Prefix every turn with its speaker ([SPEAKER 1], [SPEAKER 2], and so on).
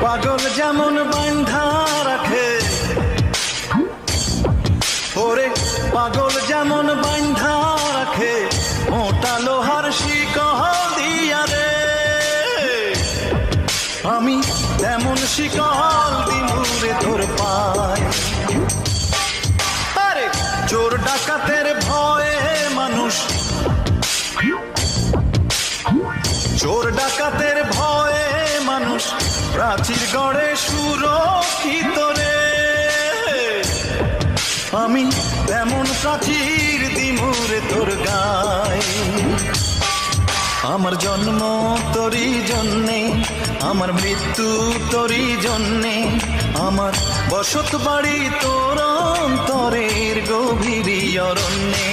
[SPEAKER 1] পাগল যেমন বান্ধা রাখে, ওরে পাগল যেমন বান্ধা রাখে মোটা লোহার শিকল দিয়া রে, আমি তেমন শিকল দিমুরে তোর পায়। আরে চোর ডাকাতের ভয়ে মানুষ, চোর ডাকাতের ভয়ে মানুষ প্রাচীর গড়ে সুরক্ষিত রে, আমি তেমন প্রাচীর দিমুরে তোর গায়। আমার জন্ম তোরই জন্যে, আমার মৃত্যু তোরই জন্যে, আমার বসত বাড়ি তোর অন্তরের গভীর অরণ্যে।